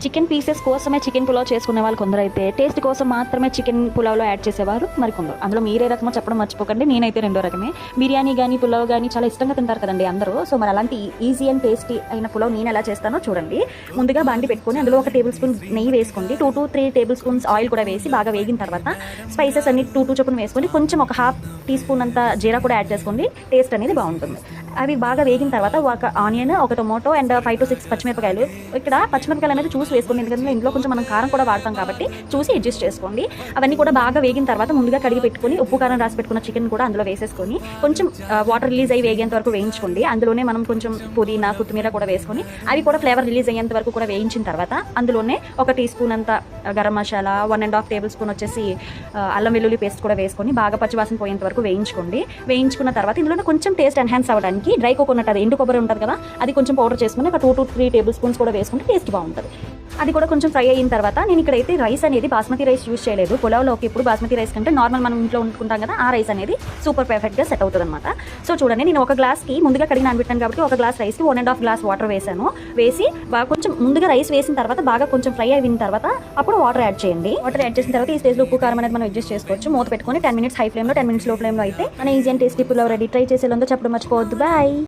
Chicken pieces కోసమే chicken pulao చేసుకునే వాళ్ళు కొందరు అయితే టేస్ట్ కోసం మాత్రమే చికెన్ పులావ్లో యాడ్ చేసేవారు మరి కొందరు. అందులో మీరే రకమో చెప్పడం మర్చిపోకండి. నేనైతే రెండో రకమే. బిర్యానీ కానీ పులావ్ కానీ చాలా ఇష్టంగా తింటారు కదండి అందరూ. సో మరి అలాంటి ఈజీ అండ్ టేస్టీ అయిన పులావ్ నేను ఎలా చేస్తానో చూడండి. ముందుగా బాండి పెట్టుకొని అందులో 1 టేబుల్ స్పూన్ నెయ్యి వేసుకోండి. 2 to 3 టేబుల్ స్పూన్స్ ఆయిల్ కూడా వేసి బాగా వేగిన తర్వాత స్పైసెస్ అన్ని 2 చొప్పున వేసుకొని కొంచెం ఒక ½ టీ స్పూన్ అంత జీరా కూడా యాడ్ చేసుకోండి. టేస్ట్ అనేది బాగుంటుంది. అవి బాగా వేగిన తర్వాత ఒక ఆనియన్, ఒక టొమాటో అండ్ 5 to 6 పచ్చిమిరపకాయలు. ఇక్కడ పచ్చిమిరపకాయలు అనేది చూసి వేసుకోండి, ఎందుకంటే ఇంట్లో కొంచెం మనం కారం కూడా వాడతాం కాబట్టి చూసి అడ్జస్ట్ చేసుకోండి. అవన్నీ కూడా బాగా వేగిన తర్వాత ముందుగా కడిగి పెట్టుకొని ఉప్పు కారం రాసి పెట్టుకున్న చికెన్ కూడా అందులో వేసేసుకొని కొంచెం వాటర్ రిలీజ్ అయ్యి వేగేంత వరకు వేయించుకోండి. అందులోనే మనం కొంచెం పుదీనా, కొత్తిమీర కూడా వేసుకొని అవి కూడా ఫ్లేవర్ రిలీజ్ అయ్యేంత వరకు కూడా వేయించిన తర్వాత అందులోనే 1 టీ స్పూన్ అంత గరం మసాలా, 1.5 టేబుల్ స్పూన్ వచ్చేసి అల్లం వెల్లుల్లి పేస్ట్ కూడా వేసుకొని బాగా పచ్చివాసన పోయేంత వరకు వేయించుకోండి. వేయించుకున్న తర్వాత ఇందులో కొంచెం టేస్ట్ ఎన్హాన్స్ అవ్వడానికి డ్రై కోకోనట్, అది ఎండు కొబ్బరి ఉంటుంది కదా, అది కొంచెం పౌడర్ చేసుకుని ఒక 2 to 3 టేబుల్ స్పూన్స్ కూడా వేసుకుంటే టేస్ట్ బాగుంటుంది. అది కూడా కొంచెం ఫ్రై అయిన తర్వాత నేను ఇక్కడైతే రైస్ అనేది బాస్మతి రైస్ యూస్ చేయలేదు. పులావ్లోకి ఇప్పుడు బాస్మతి రైస్ కంటే నార్మల్ మనం ఇంట్లో వండుకుంటాం కదా, ఆ రైస్ అనేది సూపర్ పర్ఫెక్ట్గా సెట్ అవుతుంది అనమాట. సో చూడండి, నేను ఒక గ్లాస్కి ముందుగా కడిగి నానబెట్టాను కాబట్టి ఒక గ్లాస్ రైస్కి 1.5 గ్లాస్ వాటర్ వేసాను. వేసి బాగా కొంచెం ముందుగా రైస్ వేసిన తర్వాత బాగా కొంచెం ఫ్రై అయిన తర్వాత అప్పుడు వాటర్ యాడ్ చేయండి. వాటర్ యాడ్ చేసిన తర్వాత ఈ స్టేజ్లో ఉప్పు కారం అనేది మనం అడ్జస్ట్ చేసుకోవచ్చు. మూత పెట్టుకొని 10 minutes హై ఫ్లేమ్లో, 10 minutes లో ఫ్లేమ్లో అయితే మన easy and tasty pulao ready. Try చేసేలో చెప్పడం మర్చిపోవద్దు. బాయ్.